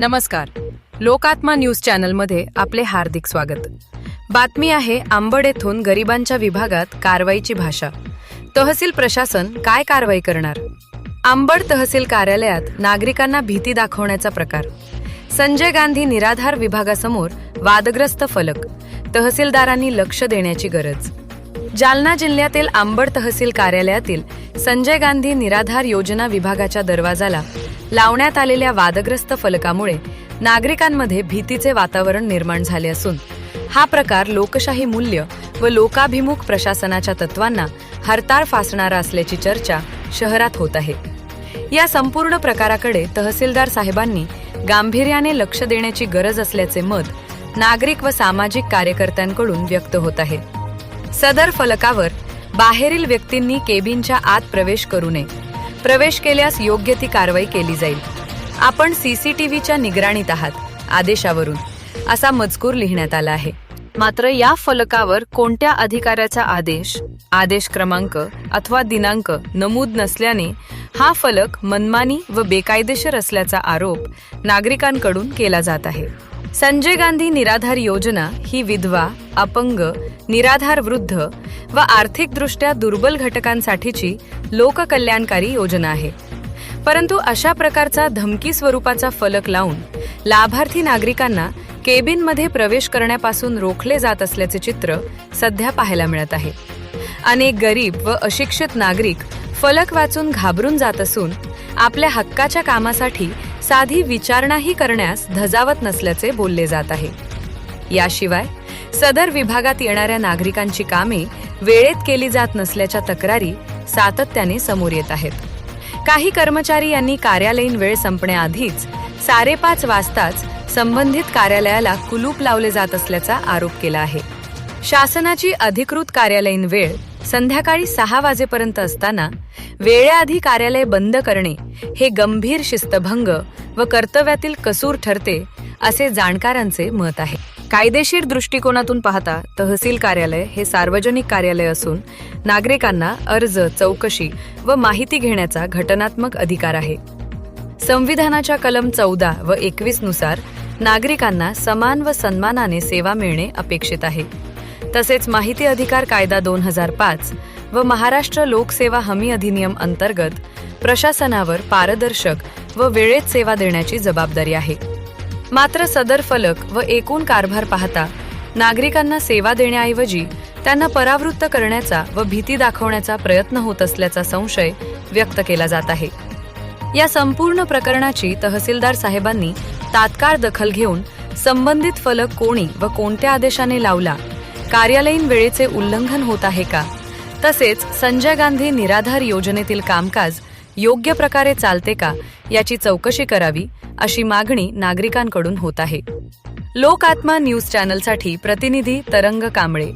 नमस्कार. लोकात्मा न्यूज चॅनलमध्ये आपले हार्दिक स्वागत. बातमी आहे आंबड येथून गरिबांच्या विभागात कारवाईची भाषा. तहसील प्रशासन काय कारवाई करणार? आंबड तहसील कार्यालयात नागरिकांना भीती दाखवण्याचा प्रकार. संजय गांधी निराधार विभागासमोर वादग्रस्त फलक. तहसीलदारांनी लक्ष देण्याची गरज. जालना जिल्ह्यातील आंबड तहसील कार्यालयातील संजय गांधी निराधार योजना विभागाच्या दरवाजाला लावण्यात आलेल्या वादग्रस्त फलकामुळे नागरिकांमध्ये भीतीचे वातावरण निर्माण झाले असून हा प्रकार लोकशाही मूल्य व लोकाभिमुख प्रशासनाच्या तत्वांना हरताळ फासणारा असल्याची चर्चा शहरात होत आहे. या संपूर्ण प्रकाराकडे तहसीलदार साहेबांनी गांभीर्याने लक्ष देण्याची गरज असल्याचे मत नागरिक व सामाजिक कार्यकर्त्यांकडून व्यक्त होत आहे. सदर फलकावर बाहेरील व्यक्तींनी केबिनच्या आत प्रवेश करू नये. प्रवेश केल्यास योग्य ती कारवाई केली जाईल. आपण सीसीटीव्हीच्या निगराणीत आहात आदेशावरून असा मजकूर लिहिण्यात आला आहे. मात्र या फलकावर कोणत्या अधिकाऱ्याचा आदेश, आदेश क्रमांक अथवा दिनांक नमूद नसल्याने हा फलक मनमानी व बेकायदेशीर असल्याचा आरोप नागरिकांकडून केला जात आहे. संजय गांधी निराधार योजना ही विधवा, अपंग, निराधार वृद्ध व आर्थिकदृष्ट्या दुर्बल घटकांसाठीची लोककल्याणकारी योजना आहे. परंतु अशा प्रकारचा धमकी स्वरूपाचा फलक लावून लाभार्थी नागरिकांना केबिनमध्ये प्रवेश करण्यापासून रोखले जात असल्याचे चित्र सध्या पाहायला मिळत आहे. अनेक गरीब व अशिक्षित नागरिक फलक वाचून घाबरून जात असून आपल्या हक्काच्या कामासाठी साधी विचारणाही करण्यास धजावत नसल्याचे बोलले जात आहे. याशिवाय सदर विभागात येणाऱ्या नागरिकांची कामे वेळेत केली जात नसल्याच्या तक्रारी सातत्याने समोर येत आहेत. काही कर्मचारी यांनी कार्यालयीन वेळ संपण्याआधीच 5:30 वाजताच संबंधित कार्यालयाला कुलूप लावले जात असल्याचा आरोप केला आहे. शासनाची अधिकृत कार्यालयीन वेळ संध्याकाळी 6 वाजेपर्यंत असताना वेळेआधी कार्यालय बंद करणे हे गंभीर शिस्तभंग व कर्तव्यातील कसूर ठरते असे जाणकारांचे मत आहे. कायदेशीर दृष्टिकोनातून पाहता तहसील कार्यालय हे सार्वजनिक कार्यालय असून नागरिकांना अर्ज, चौकशी व माहिती घेण्याचा घटनात्मक अधिकार आहे. संविधानाच्या कलम 14 व 21 नुसार नागरिकांना समान व सन्मानाने सेवा मिळणे अपेक्षित आहे. तसेच माहिती अधिकार कायदा 2005 व महाराष्ट्र लोकसेवा हमी अधिनियम अंतर्गत प्रशासनावर पारदर्शक व वेळेत सेवा देण्याची जबाबदारी आहे. मात्र सदर फलक व एकूण कारभार पाहता नागरिकांना सेवा देण्याऐवजी त्यांना परावृत्त करण्याचा व भीती दाखवण्याचा प्रयत्न होत असल्याचा संशय व्यक्त केला जात आहे. या संपूर्ण प्रकरणाची तहसीलदार साहेबांनी तात्काळ दखल घेऊन संबंधित फलक कोणी व कोणत्या आदेशाने लावला, कार्यालयीन वेळेचे उल्लंघन होत आहे का, तसेच संजय गांधी निराधार योजनेतील कामकाज योग्य प्रकारे चालते का याची चौकशी करावी अशी मागणी नागरिकांकडून होत आहे. लोकात्मा न्यूज चॅनलसाठी प्रतिनिधी तरंग कांबळे.